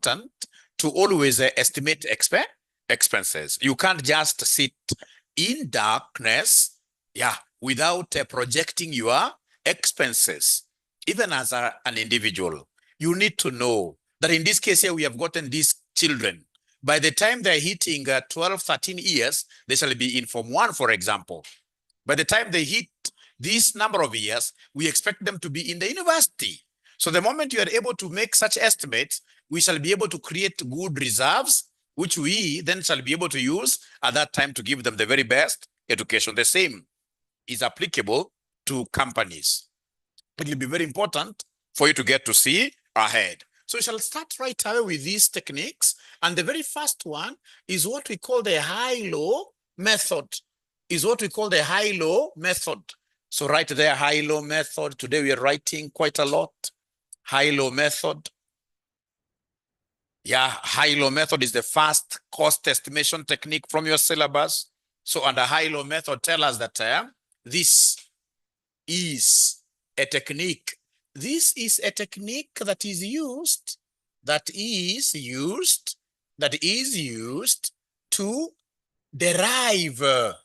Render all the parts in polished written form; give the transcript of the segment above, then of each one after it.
to always estimate expenses. You can't just sit in darkness, without projecting your expenses. Even as an individual, you need to know that in this case here, we have gotten these children. By the time they're hitting 12, 13 years, they shall be in Form 1, for example. By the time they hit this number of years, we expect them to be in the university. So the moment you are able to make such estimates, we shall be able to create good reserves, which we then shall be able to use at that time to give them the very best education. The same is applicable to companies. It will be very important for you to get to see ahead. So we shall start right away with these techniques. And the very first one is what we call the high-low method. So right there, high-low method. Today we are writing quite a lot. High-low method. Yeah, high-low method is the first cost estimation technique from your syllabus. So under high-low method, tell us that this is a technique. This is a technique that is used to derive a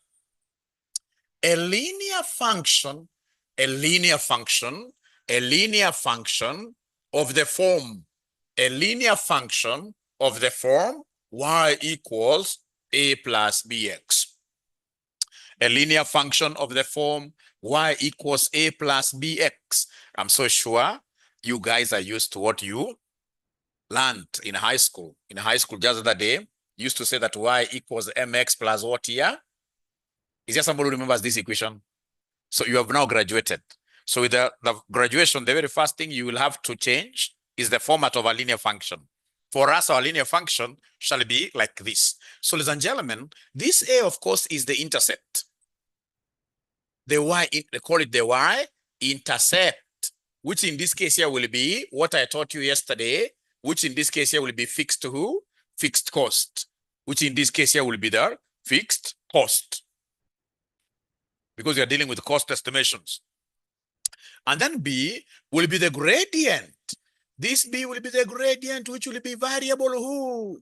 linear function of the form, y equals a plus bx. A linear function of the form y equals a plus bx. I'm so sure you guys are used to what you learned in high school. In high school, just the other day, used to say that y equals mx plus what here? Is there somebody who remembers this equation? So you have now graduated. So with the graduation, the very first thing you will have to change is the format of a linear function. For us, our linear function shall be like this. So ladies and gentlemen, this a, of course, is the intercept. The y, they call it the y-intercept, which in this case here will be what I taught you yesterday, which in this case here will be fixed who? Fixed cost, which in this case here will be the fixed cost, because we are dealing with cost estimations. And then B will be the gradient. This B will be the gradient, which will be variable who?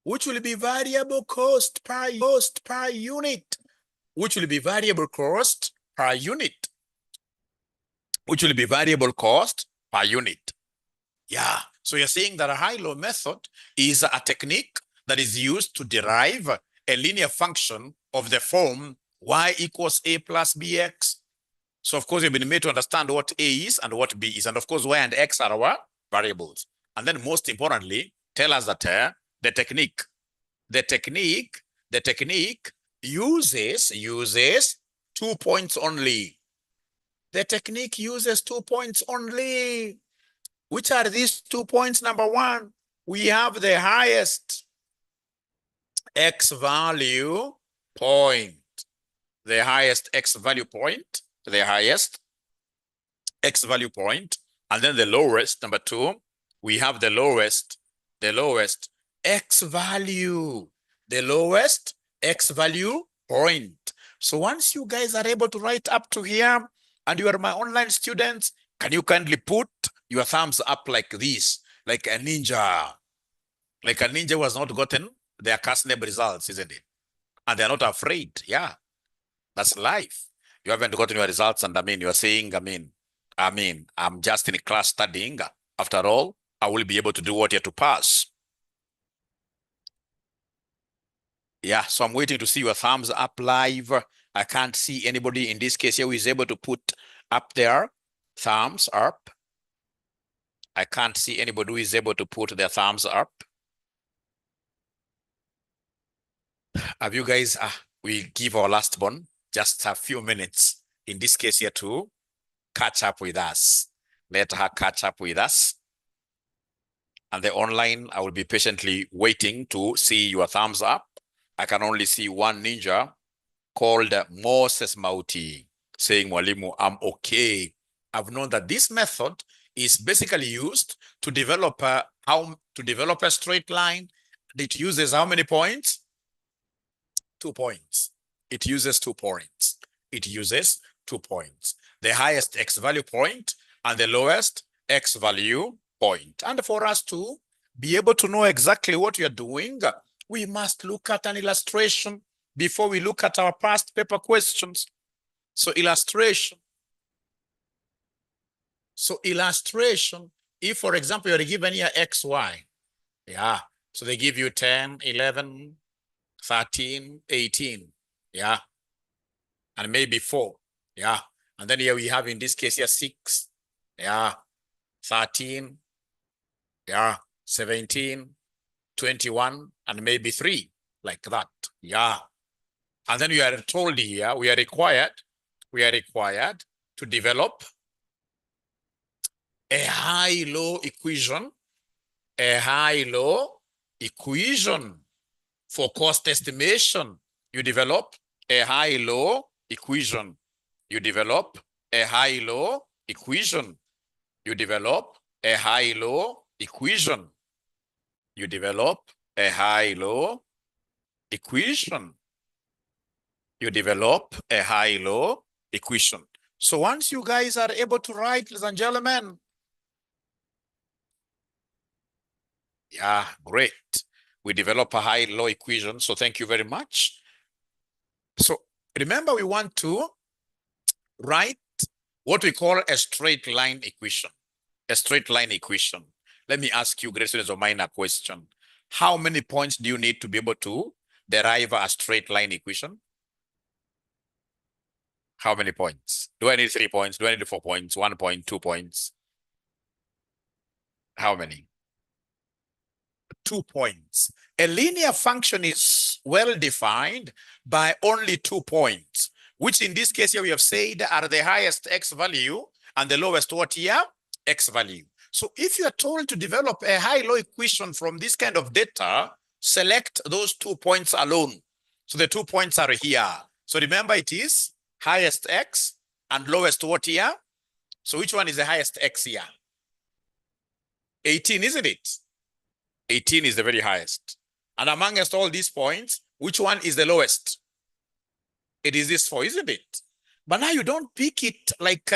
Which will be variable cost per unit. Which will be variable cost per unit. Which will be variable cost per unit. Yeah. So you're saying that a high-low method is a technique that is used to derive a linear function of the form y equals a plus bx. So of course you've been made to understand what a is and what b is. And of course y and x are our variables. And then most importantly, tell us that the technique uses 2 points only. The technique uses 2 points only. Which are these 2 points? Number one, we have the highest x value point. The highest x value point. The highest x value point. And then the lowest, number two, we have the lowest x value. The lowest x value point. So once you guys are able to write up to here, and you are my online students, can you kindly put your thumbs up like this, like a ninja? Like a ninja who has not gotten their CASNEB results, isn't it? And they're not afraid. Yeah, that's life. You haven't gotten your results, and you are saying, I'm just in class studying. After all, I will be able to do what here to pass. Yeah, so I'm waiting to see your thumbs up live. I can't see anybody in this case here who is able to put up their thumbs up. I can't see anybody who is able to put their thumbs up. Have you guys, we give our last one just a few minutes in this case here to catch up with us. Let her catch up with us. And the online, I will be patiently waiting to see your thumbs up. I can only see one ninja called Moses Mauti saying, Mwalimu, I'm okay. I've known that this method is basically used to develop a straight line. It uses how many points? 2 points. It uses 2 points. It uses 2 points. The highest x value point and the lowest x value point. And for us to be able to know exactly what you're doing, we must look at an illustration before we look at our past paper questions. So illustration. So illustration, if, for example, you're given here XY, yeah, so they give you 10, 11, 13, 18, yeah, and maybe 4, yeah. And then here we have, in this case here, 6, yeah, 13, yeah, 17, 21, and maybe 3, like that, yeah. And then you are told here, we are required to develop a high-low equation, for cost estimation. You develop a high-low equation. You develop a high-low equation. You develop a high-low equation. You develop a high-low equation. You develop a high-low equation. So once you guys are able to write, ladies and gentlemen, yeah, great. We develop a high-low equation. So thank you very much. So remember, we want to write what we call a straight line equation. A straight line equation. Let me ask you, great students, a minor question. How many points do you need to be able to derive a straight line equation? How many points? Do I need 3 points? Do I need 4 points? 1 point, 2 points? How many? 2 points. A linear function is well defined by only 2 points, which in this case here we have said are the highest x value and the lowest what here? X value. So if you are told to develop a high-low equation from this kind of data, select those 2 points alone. So the 2 points are here. So remember, it is highest x and lowest what here? So which one is the highest x here? 18, isn't it? 18 is the very highest. And amongst all these points, which one is the lowest? It is this 4, isn't it? But now you don't pick it like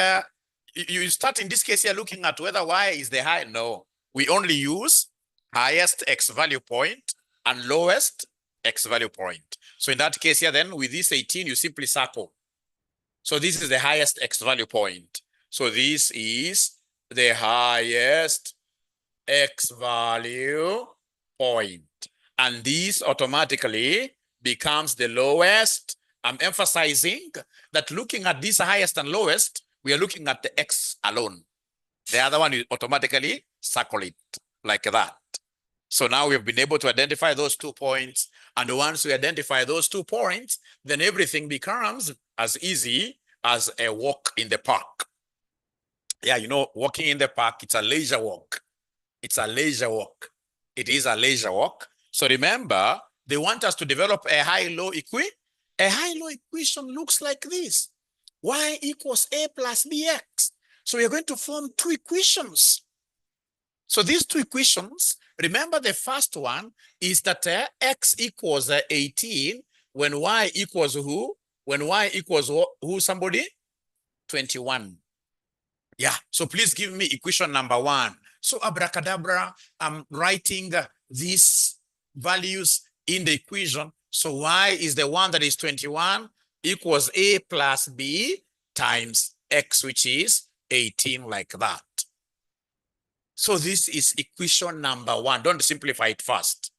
you start in this case here looking at whether y is the high. No, we only use highest x value point and lowest x value point. So in that case here, then with this 18, you simply circle. So this is the highest x value point. So this is the highest x value point. And this automatically becomes the lowest. I'm emphasizing that looking at this highest and lowest, we are looking at the x alone. The other one, you automatically circle it like that. So now we have been able to identify those 2 points. And once we identify those 2 points, then everything becomes as easy as a walk in the park. Yeah, you know, walking in the park, it's a leisure walk. It's a leisure walk. It is a leisure walk. So remember, they want us to develop a high-low equation. A high-low equation looks like this. Y equals a plus bx. So we're going to form 2 equations. So these 2 equations, remember the first one is that x equals 18 when y equals who? When y equals who, somebody? 21. Yeah, so please give me equation number 1. So abracadabra, I'm writing these values in the equation. So y is the one that is 21 equals a plus b times x, which is 18, like that. So this is equation number 1. Don't simplify it first.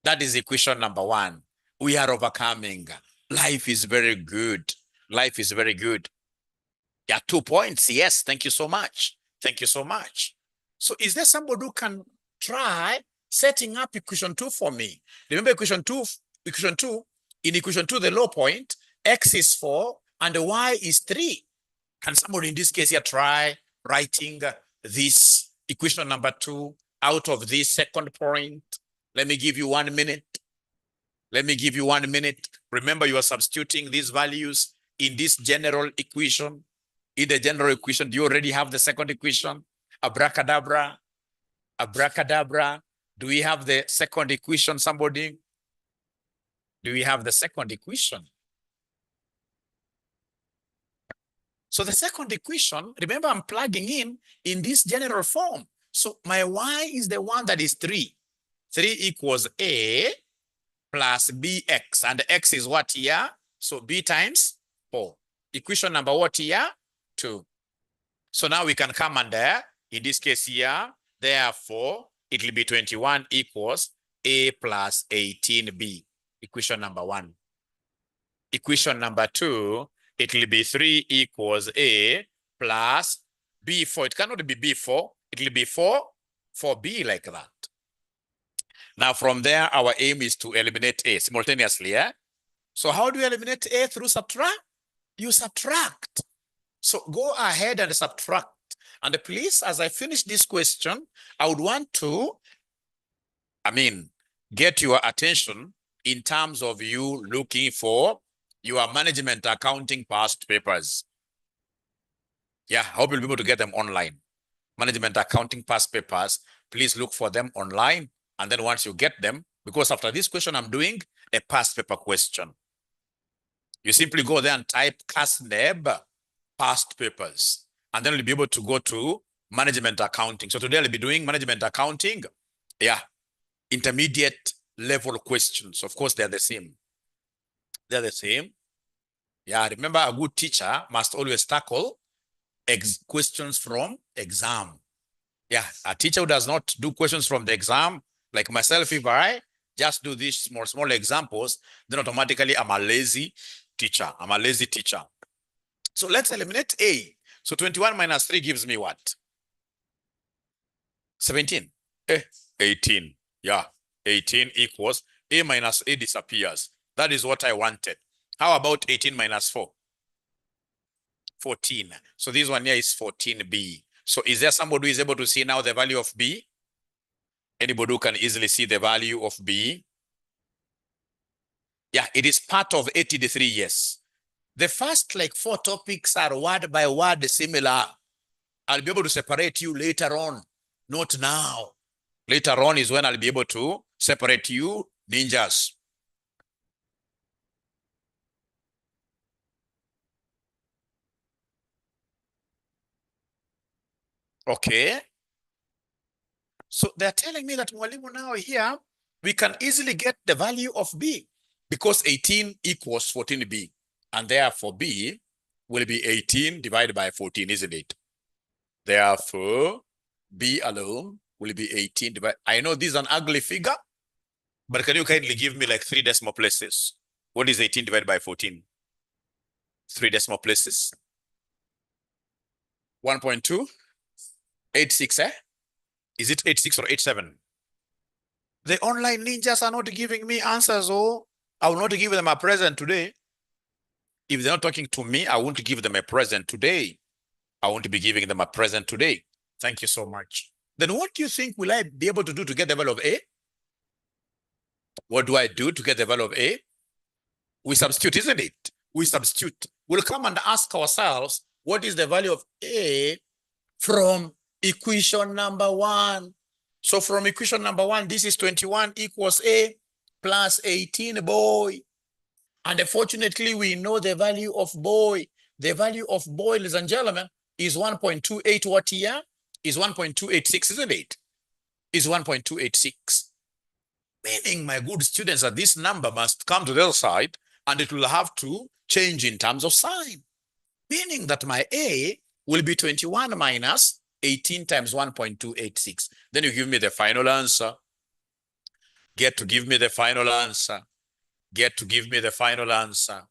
That is equation number 1. We are overcoming. Life is very good. Life is very good. Yeah, 2 points. Yes, thank you so much. Thank you so much. So is there somebody who can try setting up equation 2 for me? Remember equation 2, in equation 2, the low point, x is 4 and y is 3. Can somebody in this case here try writing this equation number 2 out of this second point? Let me give you 1 minute. Let me give you 1 minute. Remember, you are substituting these values in this general equation. In the general equation, do you already have the second equation? Abracadabra, abracadabra. Do we have the second equation, somebody? Do we have the second equation? So the second equation, remember, I'm plugging in this general form. So my y is the one that is 3. 3 equals a plus bx. And x is what here? So b times 4. Equation number what here? 2. So now we can come under, in this case here, therefore, it will be 21 equals a plus 18b. Equation number 1. Equation number 2, it will be 3 equals a plus b4. It cannot be b4. It will be 4b like that. Now from there, our aim is to eliminate a simultaneously. Yeah? So how do you eliminate a? Through subtract? You subtract. So go ahead and subtract. And please, as I finish this question, I would want to, get your attention in terms of you looking for your management accounting past papers. Yeah, I hope you'll be able to get them online. Management accounting past papers, please look for them online. And then once you get them, because after this question, I'm doing a past paper question. You simply go there and type CASNEB past papers, and then you'll be able to go to management accounting. So today I'll be doing management accounting. Yeah, intermediate level questions. Of course, they're the same. They're the same. Yeah, remember, a good teacher must always tackle questions from exam. Yeah, a teacher who does not do questions from the exam, like myself, if I just do these small examples, then automatically I'm a lazy teacher. I'm a lazy teacher. So let's eliminate a. So 21 minus 3 gives me what? 17. 18. Yeah, 18 equals a minus a disappears. That is what I wanted. How about 18 minus 4? 14. So this one here is 14b. So is there somebody who is able to see now the value of b? Anybody who can easily see the value of b? Yeah, it is part of 83, yes. The first 4 topics are word by word similar. I'll be able to separate you later on, not now. Later on is when I'll be able to separate you ninjas. Okay. So they're telling me that Mwalimu now here, we can easily get the value of b because 18 equals 14b. And therefore b will be 18 divided by 14, isn't it? Therefore, b alone will be 18 divided. I know this is an ugly figure, but can you kindly give me 3 decimal places? What is 18 divided by 14? 3 decimal places. 1.286, eh? Is it 86 or 87? The online ninjas are not giving me answers. Oh, I will not give them a present today. If they're not talking to me, I won't give them a present today. I won't be giving them a present today. Thank you so much. Then what do you think will I be able to do to get the value of A? What do I do to get the value of A? We substitute, isn't it? We substitute. We'll come and ask ourselves, what is the value of A from equation number 1? So from equation number 1, this is 21 equals A plus 18 boy. And unfortunately, we know the value of boy. The value of boy, ladies and gentlemen, is 1.28 what here? Is 1.286, isn't it? Is 1.286. Meaning, my good students, that this number must come to the other side and it will have to change in terms of sign. Meaning that my A will be 21 minus 18 times 1.286. Then you give me the final answer. Get to give me the final answer. Get to give me the final answer.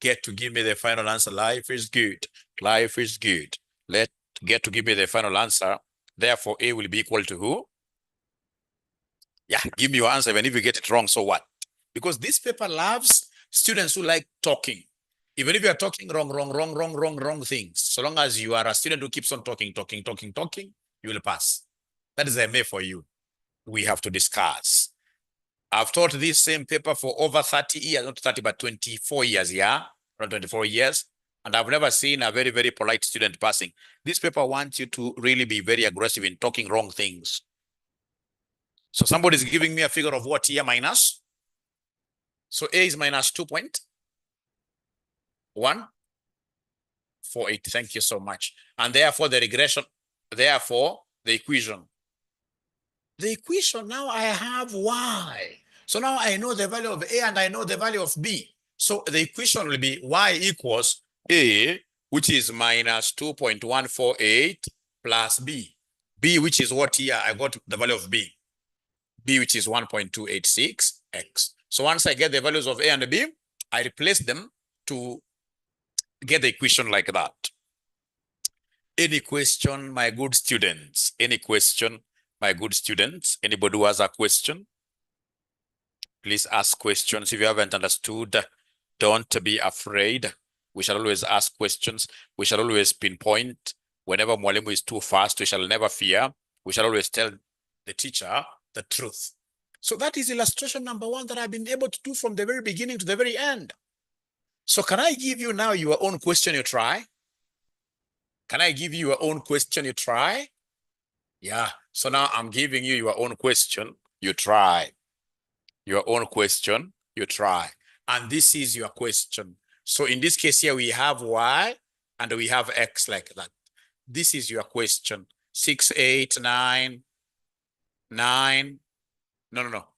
Get to give me the final answer. Life is good. Life is good. Get to give me the final answer. Therefore, A will be equal to who? Yeah, give me your answer. Even if you get it wrong, so what? Because this paper loves students who like talking. Even if you are talking wrong things, so long as you are a student who keeps on talking, you will pass. That is a MA for you. We have to discuss. I've taught this same paper for over 30 years, not 30, but 24 years, yeah? Around 24 years. And I've never seen a very, very polite student passing. This paper wants you to really be very aggressive in talking wrong things. So somebody's giving me a figure of what here minus? So A is minus 2.148. Thank you so much. And therefore the regression, therefore the equation the equation, now I have y. So now I know the value of a and I know the value of b. So the equation will be y equals a, which is minus 2.148 plus b. B, which is what here? I got the value of b. B, which is 1.286x. So once I get the values of a and b, I replace them to get the equation like that. Any question, my good students? Any question, my good students? Anybody who has a question? Please ask questions. If you haven't understood, don't be afraid. We shall always ask questions. We shall always pinpoint. Whenever mwalimu is too fast, we shall never fear. We shall always tell the teacher the truth. So that is illustration number one that I've been able to do from the very beginning to the very end. So can I give you now your own question you try? Can I give you your own question you try? Yeah. So now I'm giving you your own question you try. Your own question you try. And this is your question. So in this case here, we have y and we have x like that. This is your question. 6, 8, 9, 9. No.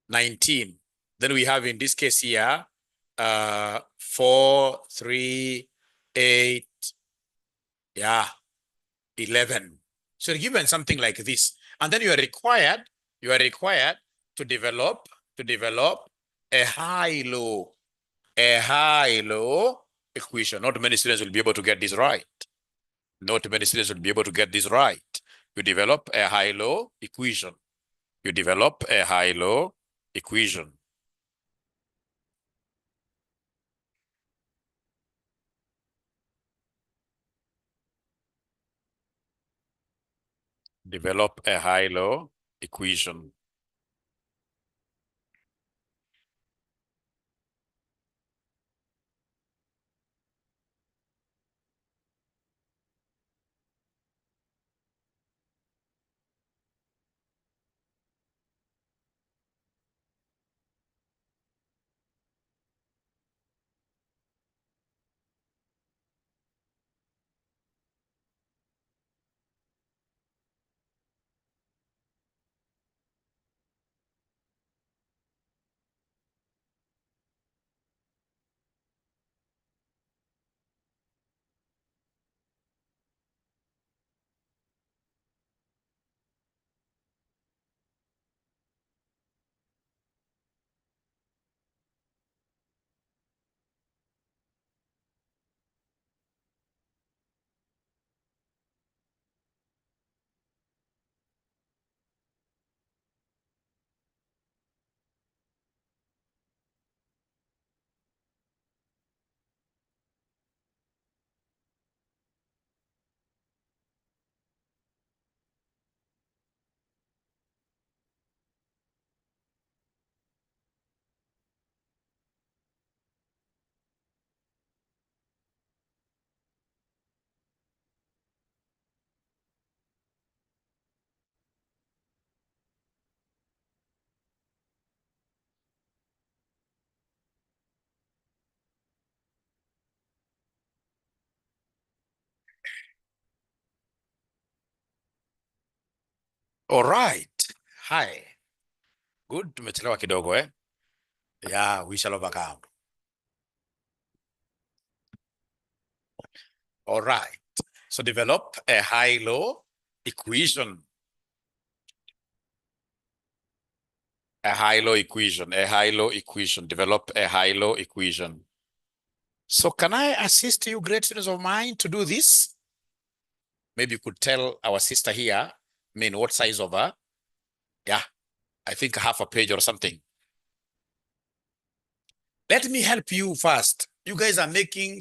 19. Then we have in this case here, 4, 3, 8, 11. So you're given something like this. And then you are required to develop a high-low equation. Not many students will be able to get this right. Not many students will be able to get this right. You develop a high-low equation. You develop a high-low equation. Develop a high-low equation. All right. Hi. Good. Tumechelewa kidogo eh? Yeah, we shall overcome. All right. So develop a high-low equation. A high-low equation. A high-low equation. Develop a high-low equation. So can I assist you, great students of mine, to do this? Maybe you could tell our sister here, what size of her? Yeah, I think half a page or something. Let me help you first. You guys are making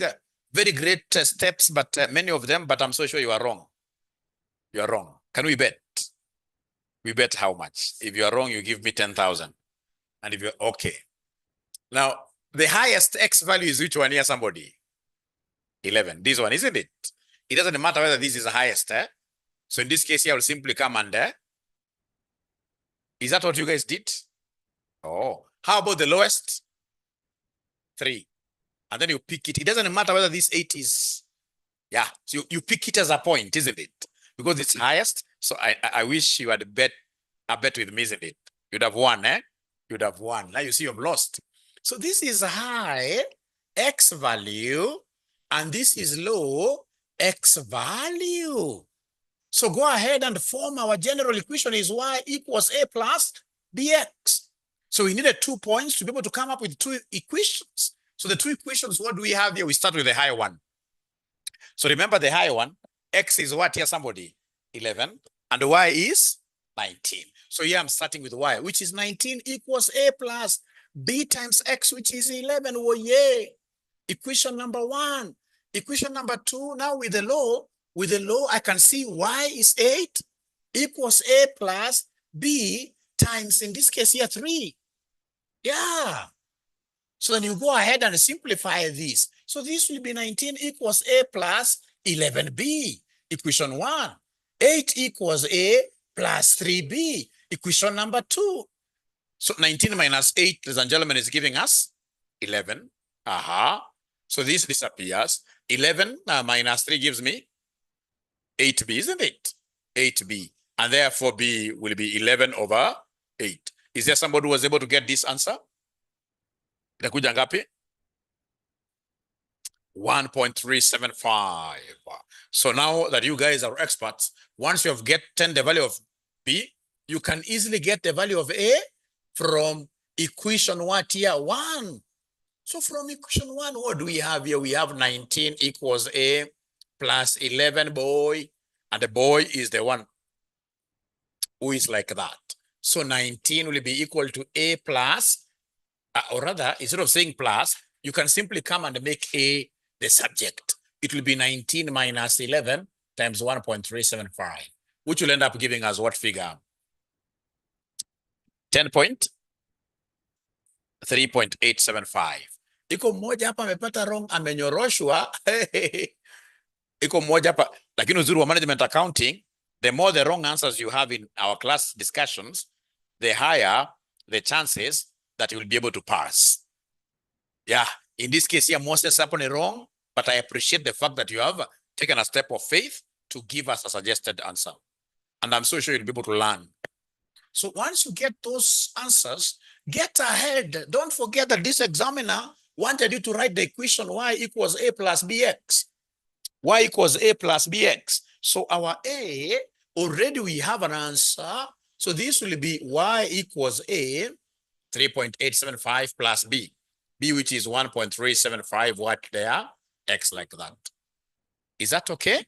very great steps, but many of them, but I'm so sure you are wrong. You are wrong. Can we bet? We bet how much? If you are wrong, you give me 10,000. And if you're okay. Now, the highest X value is which one here, somebody? 11. This one, isn't it? It doesn't matter whether this is the highest. So in this case here, I will simply come under. Is that what you guys did? Oh, how about the lowest? 3. And then you pick it. It doesn't matter whether this 8 is, so you pick it as a point, isn't it? Because it's highest. So I wish you had bet I bet with me, isn't it? You'd have won, eh? You'd have won. Now you see you've lost. So this is high X value, and this is low X value. So go ahead and form our general equation is y equals a plus bx. So we needed 2 points to be able to come up with two equations. So the two equations, what do we have here? We start with the higher one. So remember the higher one, x is what here, somebody? 11, and y is 19. So here I'm starting with y, which is 19 equals a plus b times x, which is 11. Oh, yeah. Equation number 1. Equation number 2, now with the law, I can see y is 8 equals a plus b times, in this case here, 3. Yeah. So then you go ahead and simplify this. So this will be 19 equals a plus 11b, equation 1. 8 equals a plus 3b, equation number 2. So 19 minus 8, ladies and gentlemen, is giving us 11. So this disappears. 11 minus 3 gives me 8b, isn't it? 8b. And therefore b will be 11 over 8. Is there somebody who was able to get this answer? Itakuja ngapi? 1.375. So now that you guys are experts, once you have gotten the value of b, you can easily get the value of a from equation what here? 1. So from equation 1, what do we have here? We have 19 equals a plus 11, boy. And the boy is the one who is like that. So 19 will be equal to a plus, or rather, instead of saying plus, you can simply come and make a the subject. It will be 19 minus 11 times 1.375, which will end up giving us what figure? 10.3.875. Iko mmoja hapa amepata wrong, amenyoroshwa. Iko mmoja hapa, lakini uzuri wa management accounting, the more the wrong answers you have in our class discussions, the higher the chances that you will be able to pass. Yeah, in this case here, Moses happened wrong, but I appreciate the fact that you have taken a step of faith to give us a suggested answer. And I'm so sure you'll be able to learn. So once you get those answers, get ahead. Don't forget that this examiner wanted you to write the equation y equals a plus bx. Y equals a plus bx. So our a, already we have an answer. So this will be y equals a 3.875 plus b. B, which is 1.375, what there? X like that. Is that okay?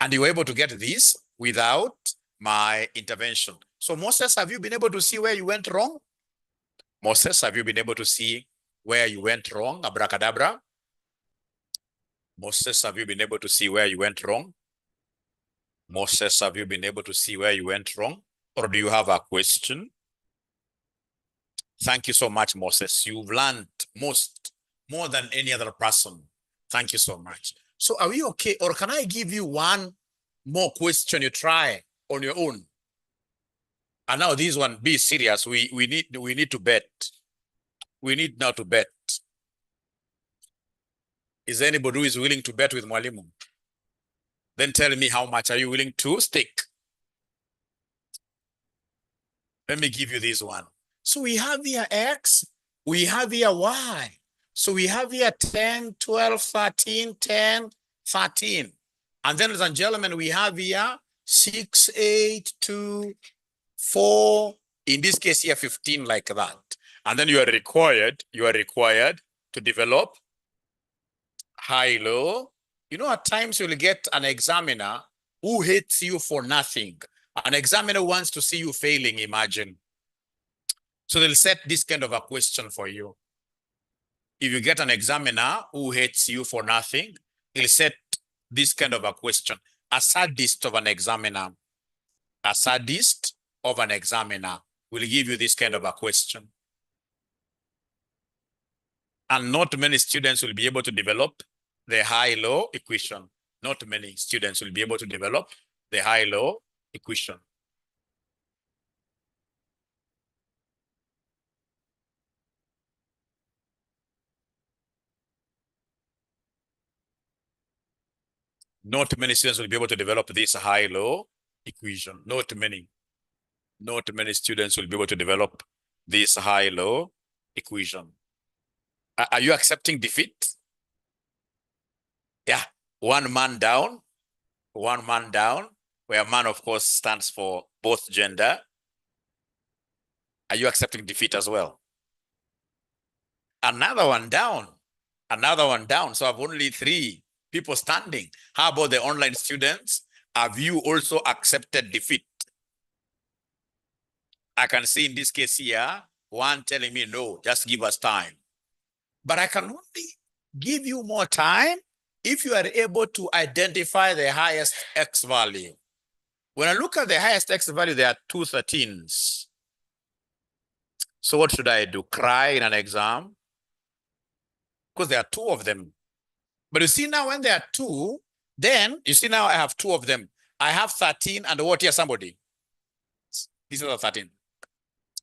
And you were able to get this without my intervention. So Moses, have you been able to see where you went wrong? Moses, have you been able to see where you went wrong? Abracadabra. Moses, have you been able to see where you went wrong? Moses, have you been able to see where you went wrong? Or do you have a question? Thank you so much, Moses. You've learned more than any other person. Thank you so much. So are we okay? Or can I give you one more question you try on your own? And now this one, be serious. We need to bet. We need now to bet. Is there anybody who is willing to bet with Mwalimu? Then tell me how much are you willing to stake? Let me give you this one. So we have here X, we have here Y. So we have here 10, 12, 13, 10, 13. And then, ladies and gentlemen, we have here 6, 8, 2, 4, in this case here 15, like that. And then you are required to develop high-low. You know, at times you'll get an examiner who hates you for nothing. An examiner wants to see you failing, imagine. So they'll set this kind of a question for you. If you get an examiner who hates you for nothing, he'll set this kind of a question. A sadist of an examiner will give you this kind of a question. And not many students will be able to develop the high-low equation. Not many students will be able to develop the high-low equation. Not many students will be able to develop this high-low equation. Not many. Not many students will be able to develop this high-low equation. Are you accepting defeat? Yeah, one man down, where man, of course, stands for both gender. Are you accepting defeat as well? Another one down, So I have only 3 people standing. How about the online students? Have you also accepted defeat? I can see in this case here, one telling me, no, just give us time. But I can only give you more time if you are able to identify the highest X value. When I look at the highest X value, there are 2 13s. So what should I do? Cry in an exam? Because there are 2 of them. But you see now when there are 2, then you see now I have 2 of them. I have 13 and what here, somebody? These are the 13.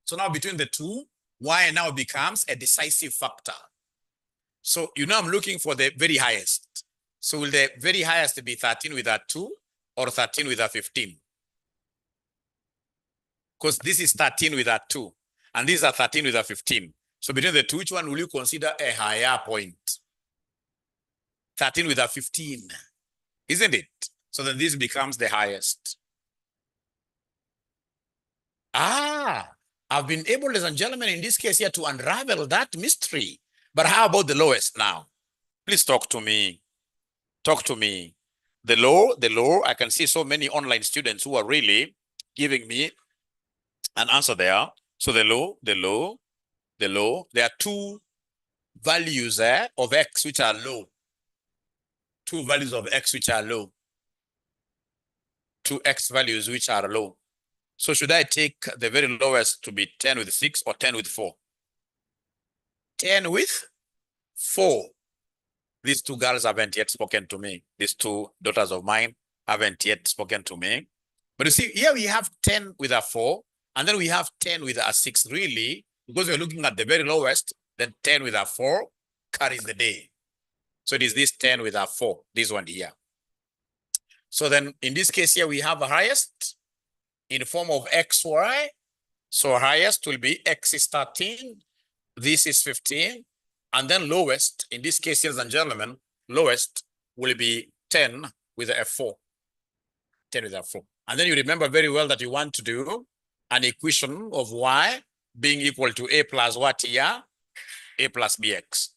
So now between the 2, Y now becomes a decisive factor. So you know I'm looking for the very highest. So will the very highest be 13 with a 2 or 13 with a 15? Because this is 13 with a 2 and these are 13 with a 15. So between the 2, which one will you consider a higher point? 13 with a 15, isn't it? So then this becomes the highest. I've been able, ladies and gentlemen, in this case here to unravel that mystery. But how about the lowest now? Please talk to me. Talk to me. The low, I can see so many online students who are really giving me an answer there. So the low, there are 2 values there of X which are low. 2 values of X which are low. 2 X values which are low. So should I take the very lowest to be 10 with 6 or 10 with 4? 10 with 4. These 2 girls haven't yet spoken to me. These 2 daughters of mine haven't yet spoken to me. But you see, here we have 10 with a 4, and then we have 10 with a 6, really, because we're looking at the very lowest, then 10 with a 4 carries the day. So it is this 10 with a 4, this one here. So then in this case here, we have a highest in the form of XY. So highest will be X is 13, this is 15, and then lowest, in this case, ladies and gentlemen, lowest will be 10 with a 4. 10 with a 4. And then you remember very well that you want to do an equation of Y being equal to A plus what here? A plus BX.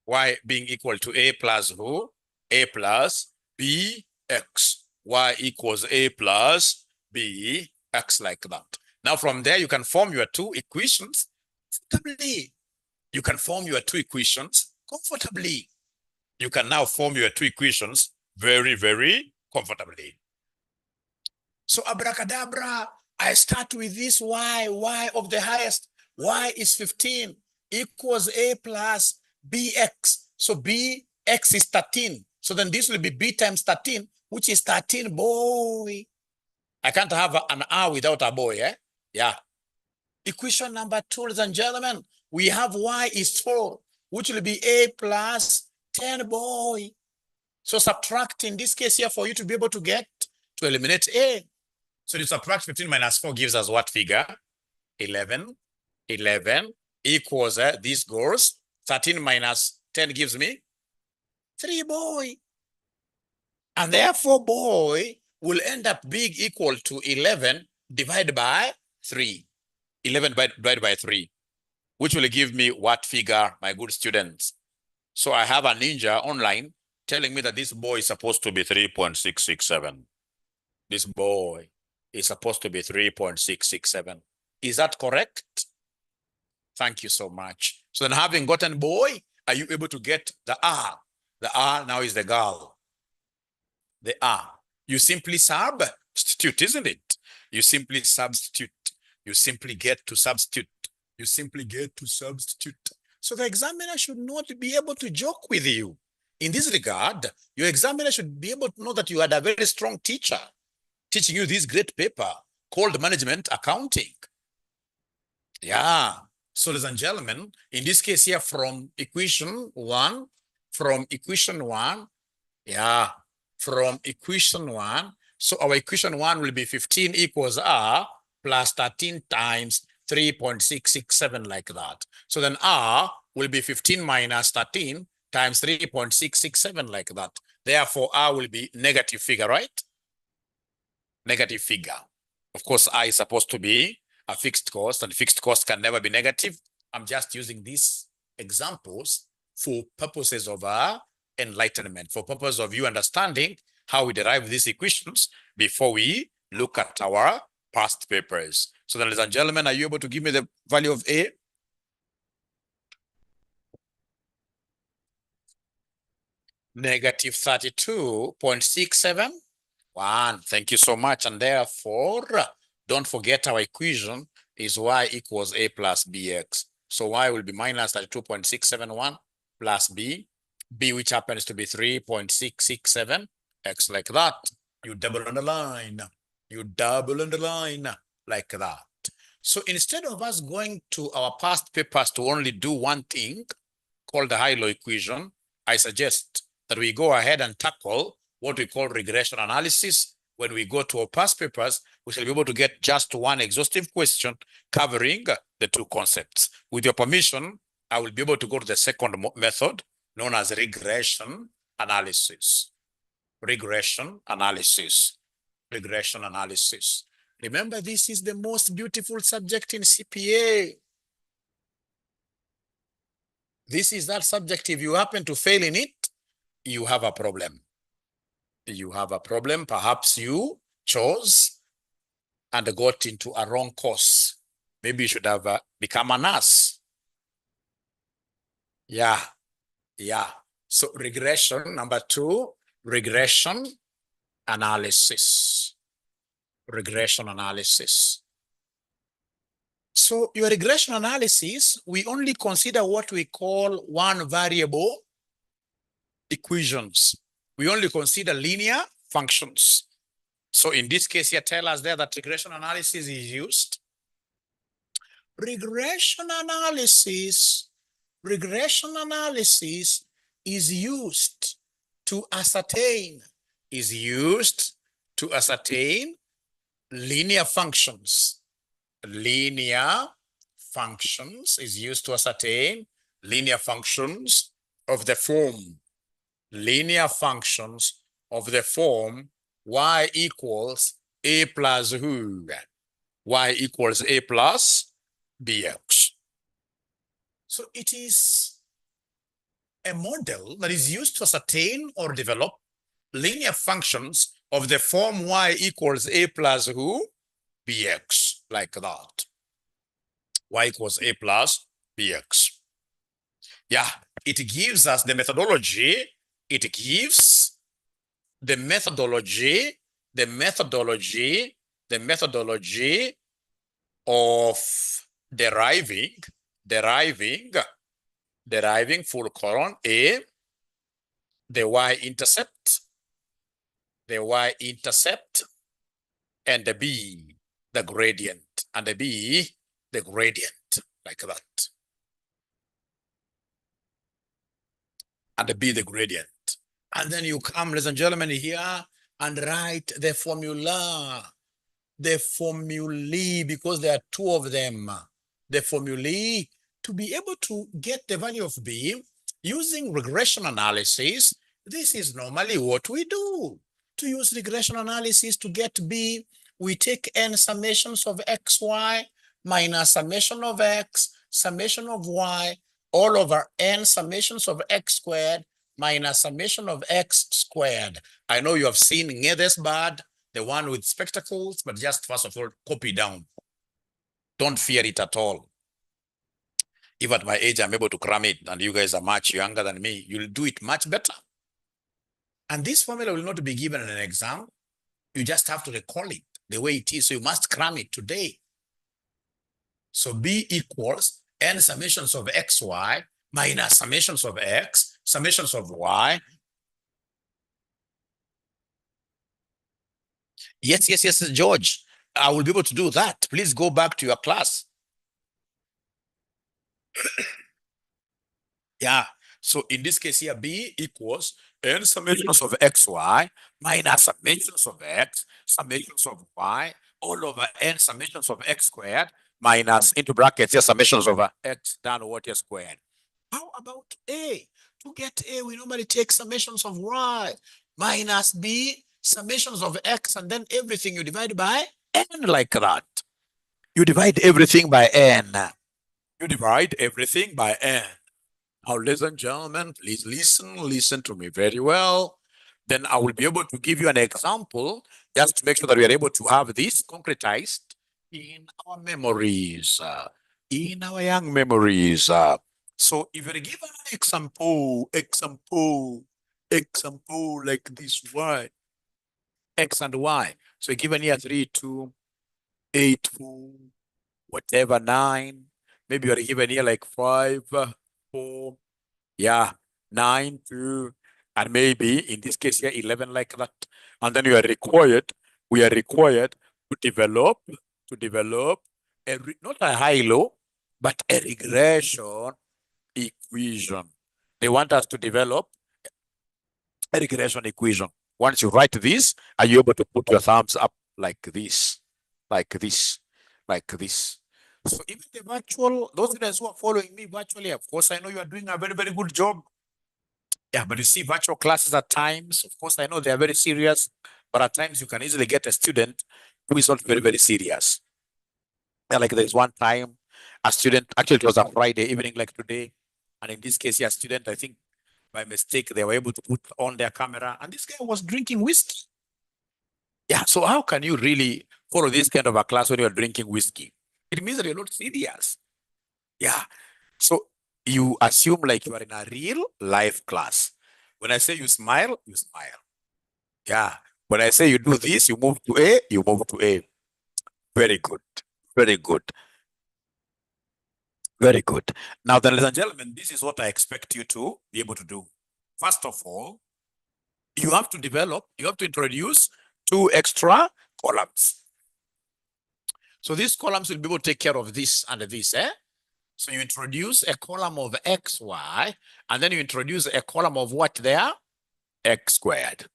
Y being equal to A plus who? A plus BX. Y equals A plus BX, like that. Now from there, you can form your 2 equations comfortably. You can form your 2 equations comfortably. You can now form your 2 equations very, very comfortably. So abracadabra, I start with this Y of the highest. Y is 15 equals A plus BX. So BX is 13. So then this will be B times 13, which is 13, boy. I can't have an R without a boy, eh? Yeah. Equation number 2, ladies and gentlemen, we have Y is 4, which will be A plus 10, boy. So subtract in this case here for you to be able to eliminate A. So you subtract 15 minus 4 gives us what figure? 11. 11 equals, this goes, 13 minus 10 gives me 3, boy. And therefore, boy, will end up being equal to 11 divided by 3. 11 divided by 3, which will give me what figure, my good students? So I have a ninja online telling me that this boy is supposed to be 3.667. This boy is supposed to be 3.667. Is that correct? Thank you so much. So then, having gotten boy, are you able to get the R? The R now is the girl. The R. You simply substitute, isn't it? You simply substitute. You simply get to substitute. You simply get to substitute. So the examiner should not be able to joke with you. In this regard, your examiner should be able to know that you had a very strong teacher teaching you this great paper called Management Accounting. Yeah. So, ladies and gentlemen, in this case here, from equation 1, yeah, from equation 1, so our equation 1 will be 15 equals R, plus 13 times 3.667 like that. So then R will be 15 minus 13 times 3.667 like that. Therefore, R will be negative figure, right? Negative figure. Of course, I is supposed to be a fixed cost, and fixed cost can never be negative. I'm just using these examples for purposes of enlightenment, for purpose of you understanding how we derive these equations before we look at our past papers. So then, ladies and gentlemen, are you able to give me the value of A? Negative 32.671. Thank you so much. And therefore, don't forget our equation is y equals A plus bx. So y will be minus 32.671 plus b, which happens to be 3.667, x like that. You double underline like that. So instead of us going to our past papers to only do one thing called the high-low equation, I suggest that we go ahead and tackle what we call regression analysis. When we go to our past papers, we shall be able to get just one exhaustive question covering the two concepts. With your permission, I will be able to go to the second method known as regression analysis. Regression analysis. Remember, this is the most beautiful subject in CPA. This is that subject. If you happen to fail in it, you have a problem. Perhaps you chose and got into a wrong course. Maybe you should have become a nurse. Yeah. So regression, number 2, regression analysis. So your regression analysis, we only consider what we call one variable equations. We only consider linear functions. So in this case here, tell us there that regression analysis is used. Regression analysis is used to ascertain linear functions. Linear functions is used to ascertain linear functions of the form. Linear functions of the form y equals A plus who? Y equals A plus bx. So it is a model that is used to ascertain or develop linear functions of the form y equals A plus who? Bx, like that. Y equals A plus bx. Yeah, it gives us the methodology. It gives the methodology of deriving full colon A, the y-intercept, and the B, the gradient, and the B, the gradient, like that. And the B, the gradient. And then you come, ladies and gentlemen, here and write the formulae, because there are two of them. The formulae to be able to get the value of B using regression analysis. This is normally what we do. To use regression analysis to get B, we take n summations of xy minus summation of x, summation of y, all over n summations of x squared minus summation of x squared. I know you have seen 𝐨𝐧𝐠𝐸, the one with spectacles, but just first of all, copy down. Don't fear it at all. If at my age I'm able to cram it and you guys are much younger than me, you'll do it much better. And this formula will not be given in an exam. You just have to recall it the way it is. So you must cram it today. So B equals n summations of xy minus summations of x, summations of y. Yes, George. I will be able to do that. Please go back to your class. Yeah. So in this case here, B equals n summations of xy minus summations of x, summations of y, all over n summations of x squared minus into brackets, yes, summations over x downward squared. How about A? To get A, we normally take summations of y minus B, summations of x, and then everything you divide by n like that. You divide everything by n. You divide everything by n. Now, ladies and gentlemen, please listen to me very well. Then I will be able to give you an example just to make sure that we are able to have this concretized in our memories, in our young memories. So if you're given an example like this, y, x and y. So given here 3, 2, 8, 4, whatever, 9. Maybe you're given here like 5, 4, yeah, 9, 2, and maybe in this case here 11 like that. And then we are required to develop not a high-low, but a regression equation. They want us to develop a regression equation. Once you write this, are you able to put your thumbs up like this, like this, like this? So even the virtual, those guys who are following me virtually, of course, I know you are doing a very, very good job. Yeah, but you see virtual classes at times, of course, I know they are very serious, but at times you can easily get a student who is not very, very serious. Yeah, like there's one time a student, actually it was a Friday evening like today, and in this case, a student, I think by mistake, they were able to put on their camera, and this guy was drinking whiskey. Yeah, so how can you really follow this kind of a class when you're drinking whiskey? It means that you're not serious. Yeah, so you assume like you are in a real life class. When I say you smile, you smile. Yeah. When I say you do this, you move to A, you move to A. Very good. Very good. Very good. Now, then, ladies and gentlemen, this is what I expect you to be able to do. First of all, you have to introduce 2 extra columns. So these columns will be able to take care of this and this, eh? So you introduce a column of xy, and then you introduce a column of what there? X squared.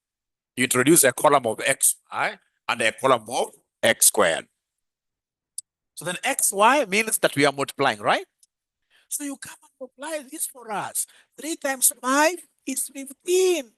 You introduce a column of xy and a column of x squared. So then xy means that we are multiplying, right? So you come and multiply this for us. 3 times 5 is 15.